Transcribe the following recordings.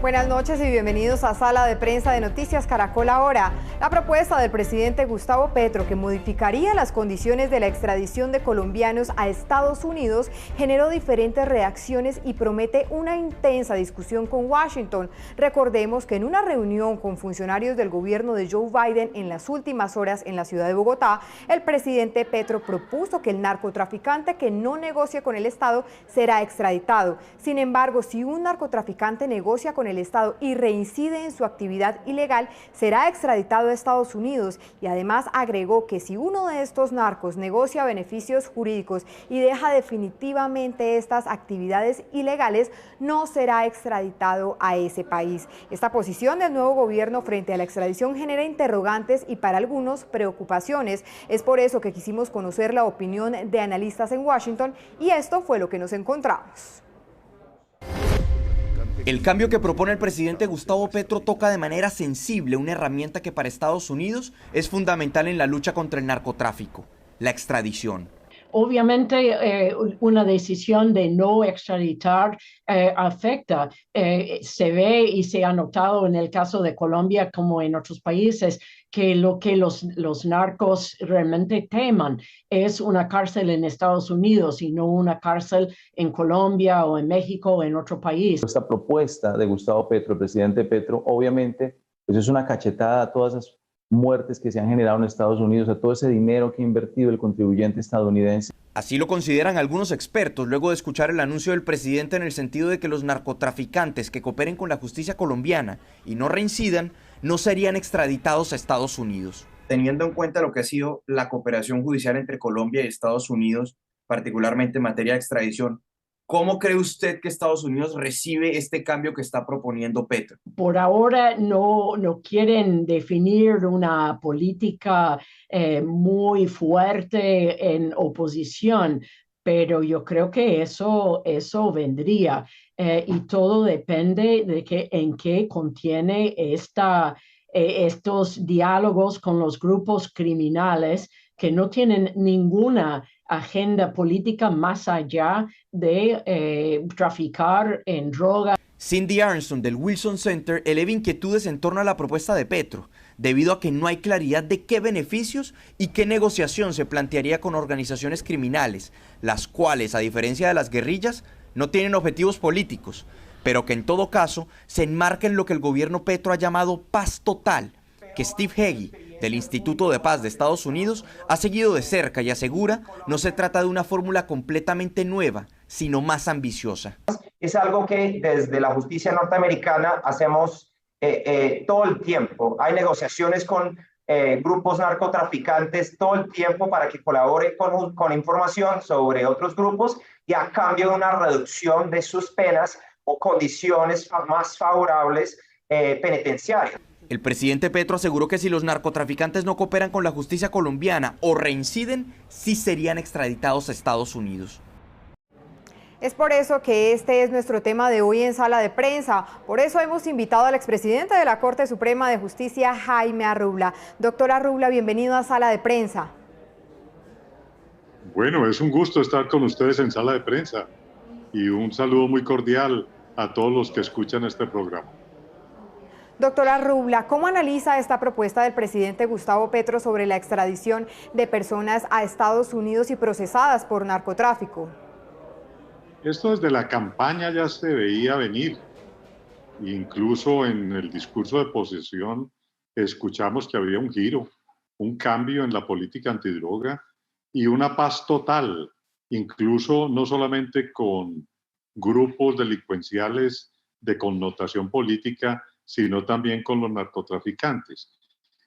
Buenas noches y bienvenidos a Sala de Prensa de Noticias Caracol Ahora. La propuesta del presidente Gustavo Petro, que modificaría las condiciones de la extradición de colombianos a Estados Unidos, generó diferentes reacciones y promete una intensa discusión con Washington. Recordemos que en una reunión con funcionarios del gobierno de Joe Biden en las últimas horas en la ciudad de Bogotá, el presidente Petro propuso que el narcotraficante que no negocie con el Estado será extraditado. Sin embargo, si un narcotraficante negocia con el Estado y reincide en su actividad ilegal, será extraditado a Estados Unidos, y además agregó que si uno de estos narcos negocia beneficios jurídicos y deja definitivamente estas actividades ilegales, no será extraditado a ese país. Esta posición del nuevo gobierno frente a la extradición genera interrogantes y para algunos preocupaciones. Es por eso que quisimos conocer la opinión de analistas en Washington y esto fue lo que nos encontramos. El cambio que propone el presidente Gustavo Petro toca de manera sensible una herramienta que para Estados Unidos es fundamental en la lucha contra el narcotráfico: la extradición. Obviamente, una decisión de no extraditar afecta. Se ve y se ha notado en el caso de Colombia, como en otros países, que lo que los narcos realmente teman es una cárcel en Estados Unidos y no una cárcel en Colombia o en México o en otro país. Esta propuesta de Gustavo Petro, el presidente Petro, obviamente, pues es una cachetada a todas esas muertes que se han generado en Estados Unidos, a todo ese dinero que ha invertido el contribuyente estadounidense. Así lo consideran algunos expertos luego de escuchar el anuncio del presidente en el sentido de que los narcotraficantes que cooperen con la justicia colombiana y no reincidan no serían extraditados a Estados Unidos. Teniendo en cuenta lo que ha sido la cooperación judicial entre Colombia y Estados Unidos, particularmente en materia de extradición, ¿cómo cree usted que Estados Unidos recibe este cambio que está proponiendo Petro? Por ahora no quieren definir una política muy fuerte en oposición, pero yo creo que eso vendría y todo depende de en qué contiene estos diálogos con los grupos criminales que no tienen ninguna agenda política más allá de traficar en droga. Cindy Arnson del Wilson Center eleva inquietudes en torno a la propuesta de Petro, debido a que no hay claridad de qué beneficios y qué negociación se plantearía con organizaciones criminales, las cuales, a diferencia de las guerrillas, no tienen objetivos políticos, pero que en todo caso se enmarca en lo que el gobierno Petro ha llamado paz total, que Steve Hagee, del Instituto de Paz de Estados Unidos, ha seguido de cerca y asegura no se trata de una fórmula completamente nueva, sino más ambiciosa. Es algo que desde la justicia norteamericana hacemos todo el tiempo. Hay negociaciones con grupos narcotraficantes todo el tiempo para que colaboren con información sobre otros grupos y a cambio de una reducción de sus penas o condiciones más favorables penitenciarias. El presidente Petro aseguró que si los narcotraficantes no cooperan con la justicia colombiana o reinciden, sí serían extraditados a Estados Unidos. Es por eso que este es nuestro tema de hoy en Sala de Prensa. Por eso hemos invitado al expresidente de la Corte Suprema de Justicia, Jaime Arrubla. Doctor Arrubla, bienvenido a Sala de Prensa. Bueno, es un gusto estar con ustedes en Sala de Prensa y un saludo muy cordial a todos los que escuchan este programa. Doctor Arrubla, ¿cómo analiza esta propuesta del presidente Gustavo Petro sobre la extradición de personas a Estados Unidos y procesadas por narcotráfico? Esto desde la campaña ya se veía venir. Incluso en el discurso de posesión escuchamos que había un giro, un cambio en la política antidroga y una paz total, incluso no solamente con grupos delincuenciales de connotación política, sino también con los narcotraficantes.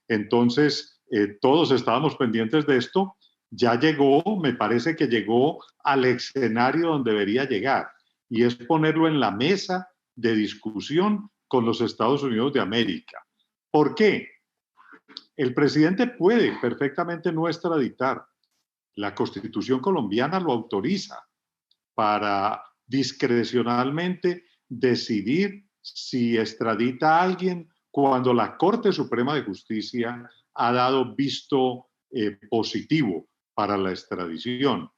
Entonces, todos estábamos pendientes de esto. Ya llegó, me parece que llegó al escenario donde debería llegar, y es ponerlo en la mesa de discusión con los Estados Unidos de América. ¿Por qué? El presidente puede perfectamente no extraditar. La Constitución colombiana lo autoriza para discrecionalmente decidir si extradita a alguien cuando la Corte Suprema de Justicia ha dado visto positivo para la extradición.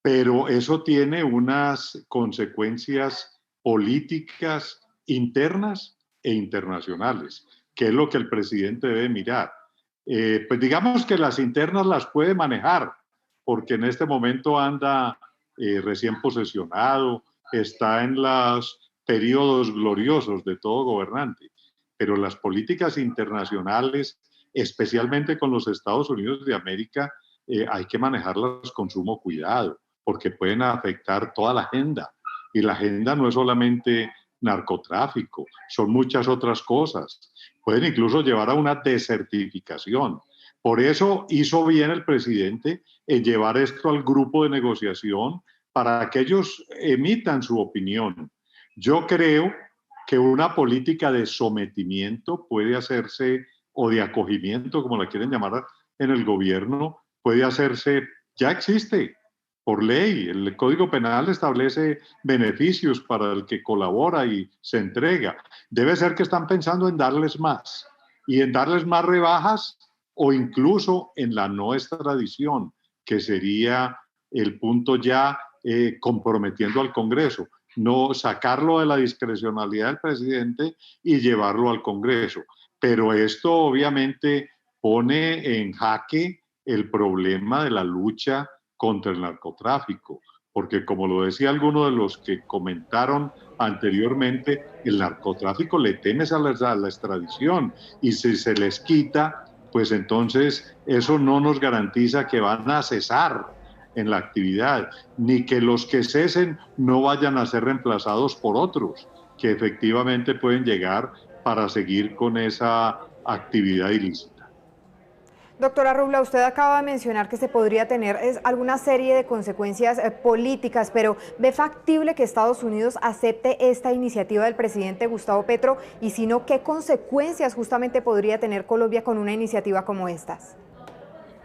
Pero eso tiene unas consecuencias políticas internas e internacionales, que es lo que el presidente debe mirar. Pues digamos que las internas las puede manejar, porque en este momento anda recién posesionado, está en los periodos gloriosos de todo gobernante, pero las políticas internacionales, especialmente con los Estados Unidos de América, hay que manejarlas con sumo cuidado, porque pueden afectar toda la agenda. Y la agenda no es solamente narcotráfico, son muchas otras cosas. Pueden incluso llevar a una desertificación. Por eso hizo bien el presidente en llevar esto al grupo de negociación para que ellos emitan su opinión. Yo creo que una política de sometimiento puede hacerse, o de acogimiento, como la quieren llamar en el gobierno, puede hacerse, ya existe por ley. El Código Penal establece beneficios para el que colabora y se entrega. Debe ser que están pensando en darles más y en darles más rebajas o incluso en la no extradición, que sería el punto ya comprometiendo al Congreso. No sacarlo de la discrecionalidad del presidente y llevarlo al Congreso. Pero esto obviamente pone en jaque el problema de la lucha contra el narcotráfico, porque como lo decía alguno de los que comentaron anteriormente, el narcotráfico le temes a la extradición, y si se les quita, pues entonces eso no nos garantiza que van a cesar en la actividad, ni que los que cesen no vayan a ser reemplazados por otros que efectivamente pueden llegar para seguir con esa actividad ilícita. Doctora Rubla, usted acaba de mencionar que se podría tener alguna serie de consecuencias políticas, pero ¿ve factible que Estados Unidos acepte esta iniciativa del presidente Gustavo Petro? Y si no, ¿qué consecuencias justamente podría tener Colombia con una iniciativa como estas?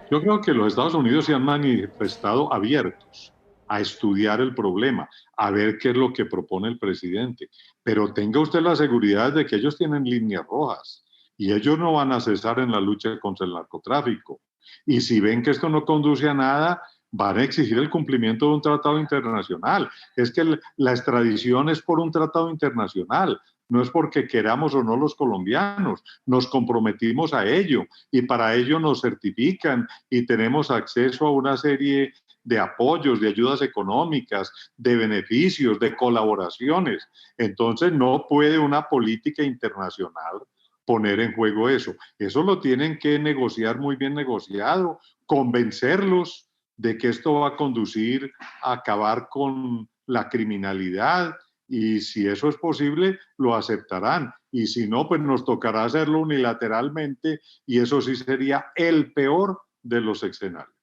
Yo creo que los Estados Unidos se han manifestado abiertos a estudiar el problema, a ver qué es lo que propone el presidente. Pero tenga usted la seguridad de que ellos tienen líneas rojas y ellos no van a cesar en la lucha contra el narcotráfico. Y si ven que esto no conduce a nada, van a exigir el cumplimiento de un tratado internacional. Es que la extradición es por un tratado internacional, no es porque queramos o no los colombianos, nos comprometimos a ello y para ello nos certifican y tenemos acceso a una serie de apoyos, de ayudas económicas, de beneficios, de colaboraciones. Entonces no puede una política internacional poner en juego eso. Eso lo tienen que negociar muy bien negociado, convencerlos de que esto va a conducir a acabar con la criminalidad, y si eso es posible, lo aceptarán. Y si no, pues nos tocará hacerlo unilateralmente, y eso sí sería el peor de los escenarios.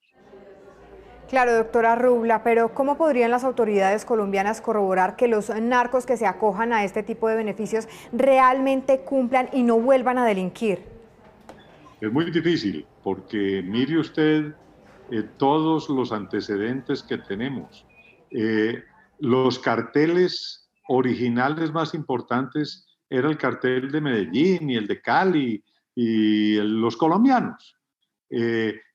Claro, doctora Rubla, pero ¿cómo podrían las autoridades colombianas corroborar que los narcos que se acojan a este tipo de beneficios realmente cumplan y no vuelvan a delinquir? Es muy difícil, porque mire usted todos los antecedentes que tenemos. Los carteles originales más importantes era el cartel de Medellín y el de Cali y los colombianos.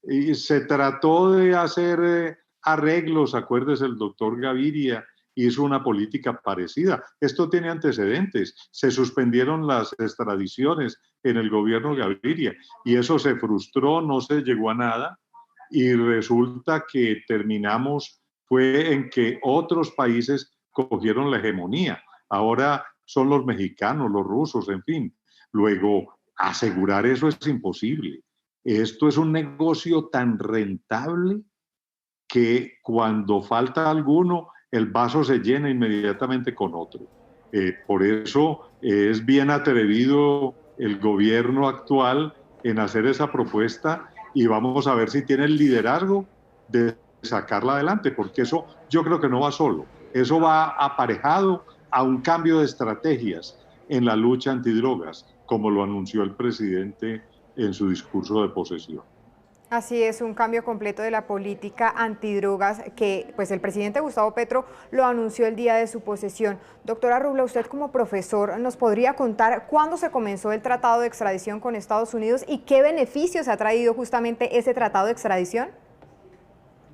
Y se trató de hacer arreglos, acuérdese, el doctor Gaviria hizo una política parecida. Esto tiene antecedentes, se suspendieron las extradiciones en el gobierno Gaviria y eso se frustró, no se llegó a nada, y resulta que terminamos fue en que otros países cogieron la hegemonía. Ahora son los mexicanos, los rusos, en fin. Luego, asegurar eso es imposible. Esto es un negocio tan rentable que cuando falta alguno, el vaso se llena inmediatamente con otro. Por eso es bien atrevido el gobierno actual en hacer esa propuesta, y vamos a ver si tiene el liderazgo de sacarla adelante, porque eso yo creo que no va solo. Eso va aparejado a un cambio de estrategias en la lucha antidrogas, como lo anunció el presidente en su discurso de posesión. Así es, un cambio completo de la política antidrogas que pues el presidente Gustavo Petro lo anunció el día de su posesión. Doctora Rubla, usted como profesor nos podría contar cuándo se comenzó el tratado de extradición con Estados Unidos y qué beneficios ha traído justamente ese tratado de extradición.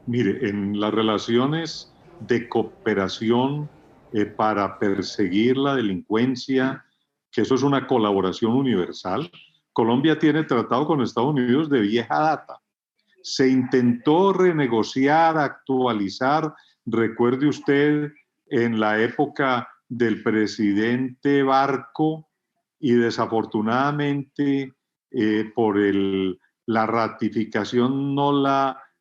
Mire, en las relaciones de cooperación para perseguir la delincuencia, que eso es una colaboración universal. Colombia tiene tratado con Estados Unidos de vieja data. Se intentó renegociar, actualizar, recuerde usted, en la época del presidente Barco, y desafortunadamente por la ratificación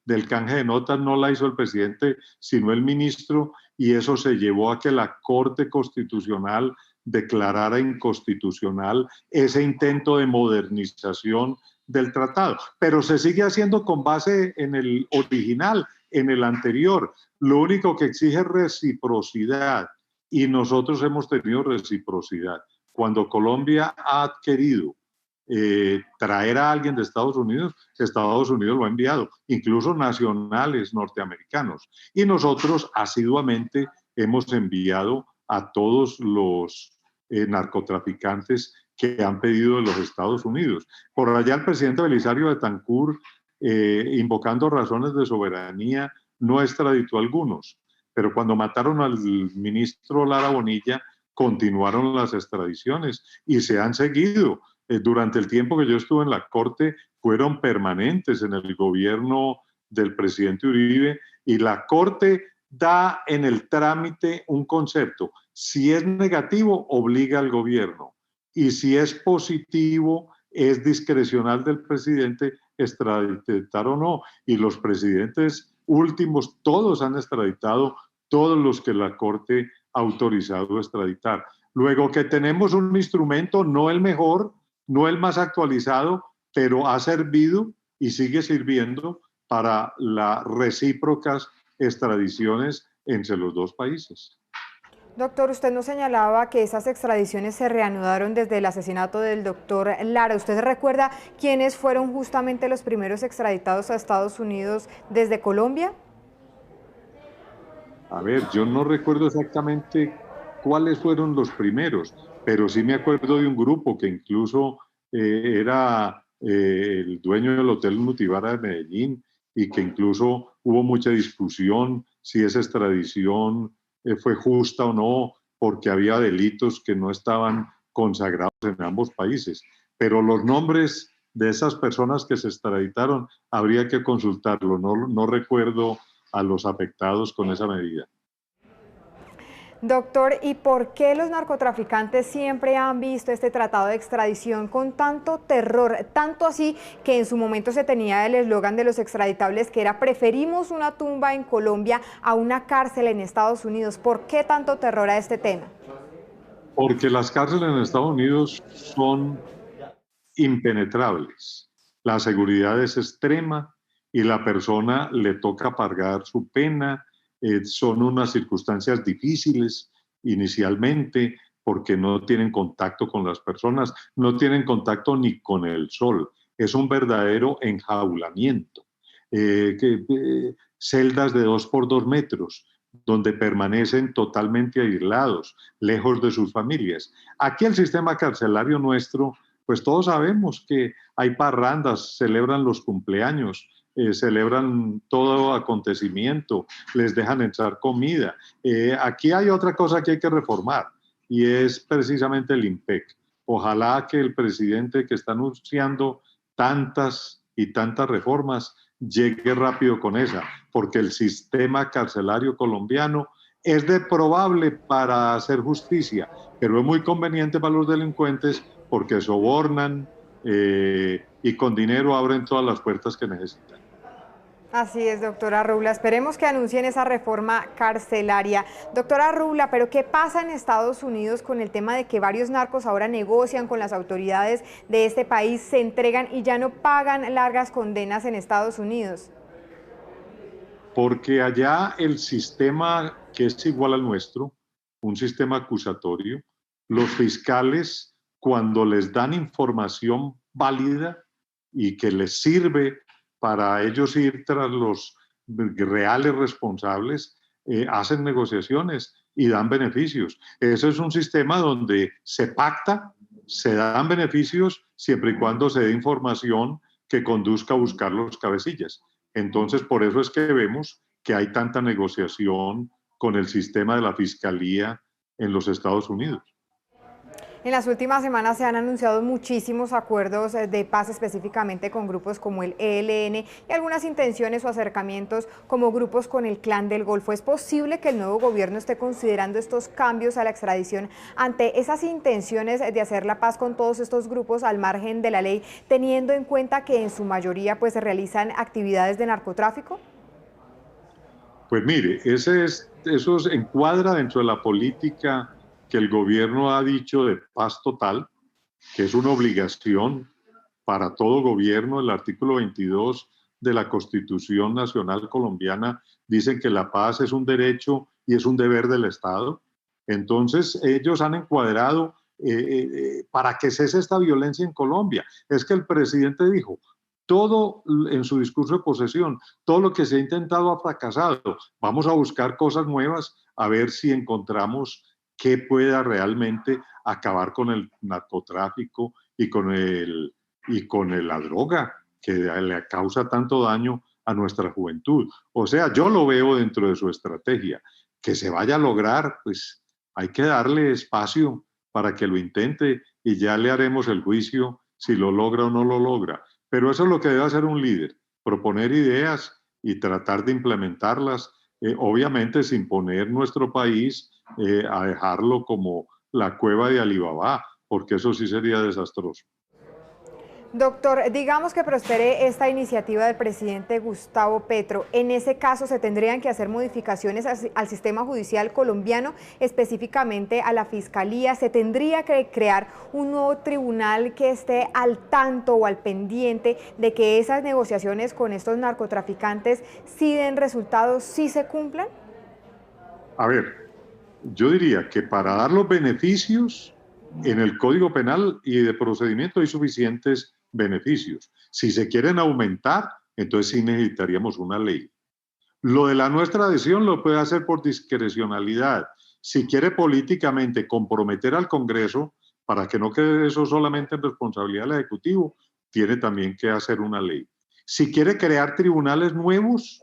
del canje de notas no la hizo el presidente, sino el ministro, y eso se llevó a que la Corte Constitucional declarara inconstitucional ese intento de modernización del tratado. Pero se sigue haciendo con base en el original, en el anterior. Lo único que exige es reciprocidad, y nosotros hemos tenido reciprocidad. Cuando Colombia ha querido traer a alguien de Estados Unidos lo ha enviado, incluso nacionales norteamericanos. Y nosotros asiduamente hemos enviado a todos los narcotraficantes que han pedido de los Estados Unidos. Por allá el presidente Belisario Betancur, invocando razones de soberanía, no extraditó a algunos, pero cuando mataron al ministro Lara Bonilla, continuaron las extradiciones y se han seguido. Durante el tiempo que yo estuve en la Corte, fueron permanentes en el gobierno del presidente Uribe, y la Corte da en el trámite un concepto: si es negativo, obliga al gobierno, y si es positivo, es discrecional del presidente extraditar o no. Y los presidentes últimos, todos han extraditado, todos los que la Corte ha autorizado extraditar. Luego, que tenemos un instrumento, no el mejor, no el más actualizado, pero ha servido y sigue sirviendo para las recíprocas extradiciones entre los dos países. Doctor, usted nos señalaba que esas extradiciones se reanudaron desde el asesinato del doctor Lara. ¿Usted recuerda quiénes fueron justamente los primeros extraditados a Estados Unidos desde Colombia? A ver, yo no recuerdo exactamente cuáles fueron los primeros, pero sí me acuerdo de un grupo que incluso era el dueño del Hotel Nutibara de Medellín, y que incluso hubo mucha discusión si esa extradición fue justa o no, porque había delitos que no estaban consagrados en ambos países. Pero los nombres de esas personas que se extraditaron habría que consultarlo. No recuerdo a los afectados con esa medida. Doctor, ¿y por qué los narcotraficantes siempre han visto este tratado de extradición con tanto terror? Tanto así que en su momento se tenía el eslogan de los extraditables, que era: preferimos una tumba en Colombia a una cárcel en Estados Unidos. ¿Por qué tanto terror a este tema? Porque las cárceles en Estados Unidos son impenetrables. La seguridad es extrema y la persona le toca pagar su pena. Son unas circunstancias difíciles inicialmente, porque no tienen contacto con las personas, no tienen contacto ni con el sol. Es un verdadero enjaulamiento. Celdas de 2 por 2 metros, donde permanecen totalmente aislados, lejos de sus familias. Aquí el sistema carcelario nuestro, pues todos sabemos que hay parrandas, celebran los cumpleaños, celebran todo acontecimiento, les dejan entrar comida. Aquí hay otra cosa que hay que reformar, y es precisamente el IMPEC. Ojalá que el presidente, que está anunciando tantas y tantas reformas, llegue rápido con esa, porque el sistema carcelario colombiano es deprobable para hacer justicia, pero es muy conveniente para los delincuentes, porque sobornan y con dinero abren todas las puertas que necesitan. Así es, doctora Rubla. Esperemos que anuncien esa reforma carcelaria. Doctora Rubla, ¿pero qué pasa en Estados Unidos con el tema de que varios narcos ahora negocian con las autoridades de este país, se entregan y ya no pagan largas condenas en Estados Unidos? Porque allá el sistema, que es igual al nuestro, un sistema acusatorio, los fiscales, cuando les dan información válida y que les sirve para ellos ir tras los reales responsables, hacen negociaciones y dan beneficios. Ese es un sistema donde se pacta, se dan beneficios, siempre y cuando se dé información que conduzca a buscar los cabecillas. Entonces, por eso es que vemos que hay tanta negociación con el sistema de la fiscalía en los Estados Unidos. En las últimas semanas se han anunciado muchísimos acuerdos de paz, específicamente con grupos como el ELN y algunas intenciones o acercamientos como grupos con el Clan del Golfo. ¿Es posible que el nuevo gobierno esté considerando estos cambios a la extradición ante esas intenciones de hacer la paz con todos estos grupos al margen de la ley, teniendo en cuenta que en su mayoría pues se realizan actividades de narcotráfico? Pues mire, eso se encuadra dentro de la política que el gobierno ha dicho de paz total, que es una obligación para todo gobierno. El artículo 22 de la Constitución Nacional Colombiana dice que la paz es un derecho y es un deber del Estado. Entonces, ellos han encuadrado para que cese esta violencia en Colombia. Es que el presidente dijo, todo en su discurso de posesión, todo lo que se ha intentado ha fracasado. Vamos a buscar cosas nuevas, a ver si encontramos que pueda realmente acabar con el narcotráfico y con la droga que le causa tanto daño a nuestra juventud. O sea, yo lo veo dentro de su estrategia. Que se vaya a lograr, pues hay que darle espacio para que lo intente y ya le haremos el juicio si lo logra o no lo logra. Pero eso es lo que debe hacer un líder, proponer ideas y tratar de implementarlas, obviamente sin poner nuestro país a dejarlo como la cueva de Alibaba, porque eso sí sería desastroso. Doctor, digamos que prospere esta iniciativa del presidente Gustavo Petro. En ese caso, ¿se tendrían que hacer modificaciones al sistema judicial colombiano, específicamente a la Fiscalía? ¿Se tendría que crear un nuevo tribunal que esté al tanto o al pendiente de que esas negociaciones con estos narcotraficantes sí den resultados, sí se cumplan? A ver, yo diría que para dar los beneficios en el Código Penal y de procedimiento hay suficientes beneficios. Si se quieren aumentar, entonces sí necesitaríamos una ley. Lo de la nuestra adhesión lo puede hacer por discrecionalidad. Si quiere políticamente comprometer al Congreso para que no quede eso solamente en responsabilidad del Ejecutivo, tiene también que hacer una ley. Si quiere crear tribunales nuevos,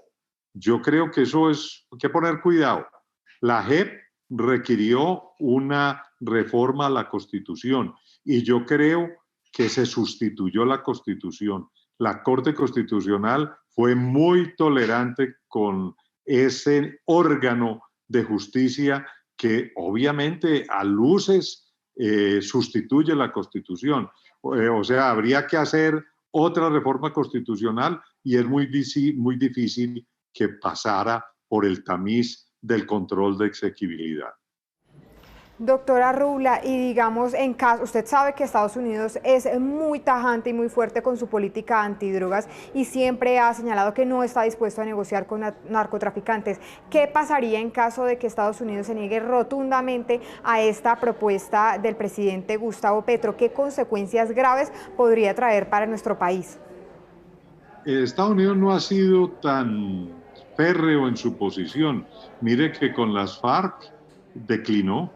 yo creo que eso es, hay que poner cuidado. La JEP requirió una reforma a la Constitución y yo creo que se sustituyó la Constitución. La Corte Constitucional fue muy tolerante con ese órgano de justicia que obviamente a luces sustituye la Constitución. O sea, habría que hacer otra reforma constitucional y es muy difícil que pasara por el tamiz del control de exequibilidad. Doctora Rubla, y digamos, en caso, usted sabe que Estados Unidos es muy tajante y muy fuerte con su política antidrogas y siempre ha señalado que no está dispuesto a negociar con narcotraficantes. ¿Qué pasaría en caso de que Estados Unidos se niegue rotundamente a esta propuesta del presidente Gustavo Petro? ¿Qué consecuencias graves podría traer para nuestro país? Estados Unidos no ha sido tan férreo en su posición. Mire que con las FARC declinó.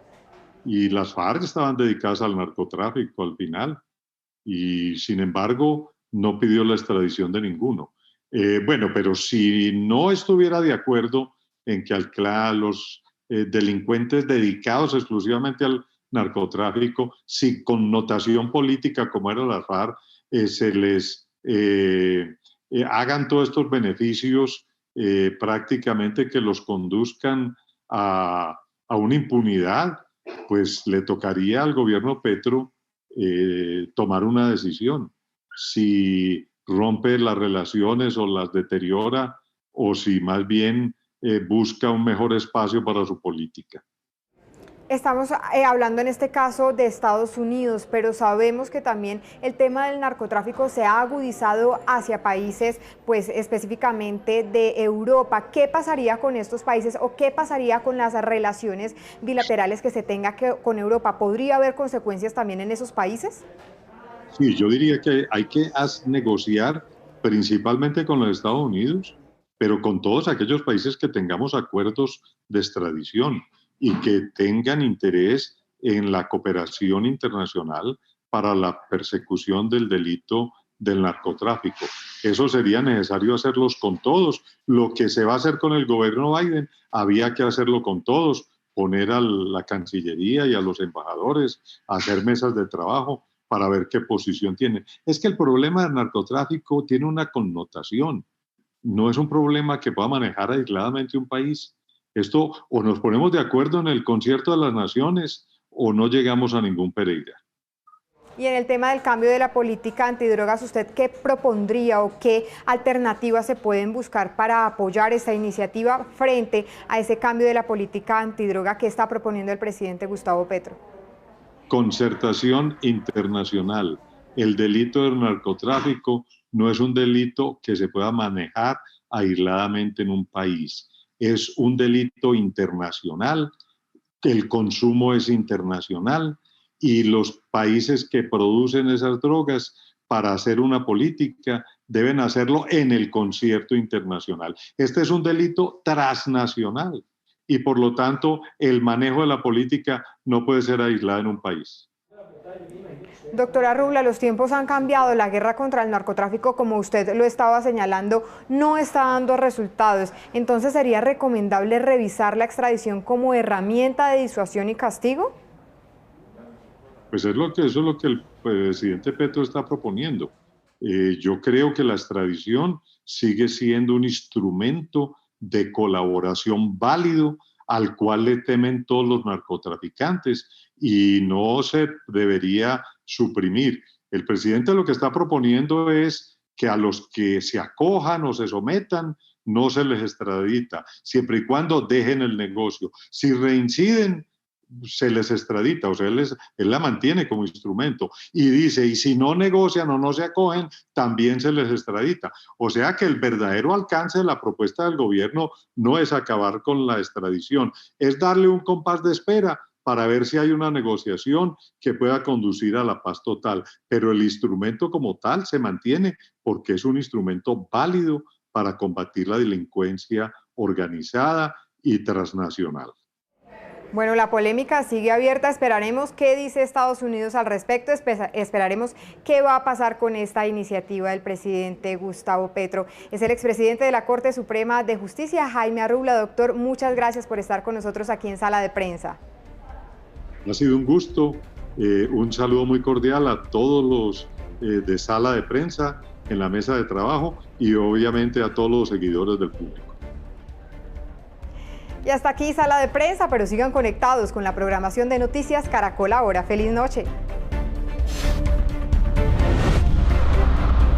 Y las FARC estaban dedicadas al narcotráfico al final y sin embargo no pidió la extradición de ninguno. Bueno, pero si no estuviera de acuerdo en que los delincuentes dedicados exclusivamente al narcotráfico, sin connotación política como era la FARC, se les hagan todos estos beneficios prácticamente que los conduzcan a una impunidad, pues le tocaría al gobierno Petro tomar una decisión. Si rompe las relaciones o las deteriora o si más bien busca un mejor espacio para su política. Estamos hablando en este caso de Estados Unidos, pero sabemos que también el tema del narcotráfico se ha agudizado hacia países, pues específicamente de Europa. ¿Qué pasaría con estos países o qué pasaría con las relaciones bilaterales que se tenga con Europa? ¿Podría haber consecuencias también en esos países? Sí, yo diría que hay que negociar principalmente con los Estados Unidos, pero con todos aquellos países que tengamos acuerdos de extradición y que tengan interés en la cooperación internacional para la persecución del delito del narcotráfico. Eso sería necesario hacerlos con todos. Lo que se va a hacer con el gobierno Biden, había que hacerlo con todos, poner a la Cancillería y a los embajadores a hacer mesas de trabajo para ver qué posición tienen. Es que el problema del narcotráfico tiene una connotación. No es un problema que pueda manejar aisladamente un país. Esto, o nos ponemos de acuerdo en el concierto de las naciones o no llegamos a ningún Pereira. Y en el tema del cambio de la política antidrogas, ¿usted qué propondría o qué alternativas se pueden buscar para apoyar esta iniciativa frente a ese cambio de la política antidroga que está proponiendo el presidente Gustavo Petro? Concertación internacional. El delito del narcotráfico no es un delito que se pueda manejar aisladamente en un país. Es un delito internacional, el consumo es internacional y los países que producen esas drogas para hacer una política deben hacerlo en el concierto internacional. Este es un delito transnacional y por lo tanto el manejo de la política no puede ser aislado en un país. Doctora Rubla, los tiempos han cambiado, la guerra contra el narcotráfico, como usted lo estaba señalando, no está dando resultados. Entonces, ¿sería recomendable revisar la extradición como herramienta de disuasión y castigo? Pues eso es lo que el presidente Petro está proponiendo. Yo creo que la extradición sigue siendo un instrumento de colaboración válido al cual le temen todos los narcotraficantes y no se debería suprimir. El presidente lo que está proponiendo es que a los que se acojan o se sometan no se les extradita, siempre y cuando dejen el negocio. Si reinciden, se les extradita, o sea, él la mantiene como instrumento y dice, y si no negocian o no se acogen, también se les extradita. O sea que el verdadero alcance de la propuesta del gobierno no es acabar con la extradición, es darle un compás de espera para ver si hay una negociación que pueda conducir a la paz total. Pero el instrumento como tal se mantiene porque es un instrumento válido para combatir la delincuencia organizada y transnacional. Bueno, la polémica sigue abierta, esperaremos qué dice Estados Unidos al respecto, esperaremos qué va a pasar con esta iniciativa del presidente Gustavo Petro. Es el expresidente de la Corte Suprema de Justicia, Jaime Arrubla. Doctor, muchas gracias por estar con nosotros aquí en Sala de Prensa. Ha sido un gusto, un saludo muy cordial a todos los de Sala de Prensa en la mesa de trabajo y obviamente a todos los seguidores del público. Y hasta aquí Sala de Prensa, pero sigan conectados con la programación de Noticias Caracol Ahora. ¡Feliz noche!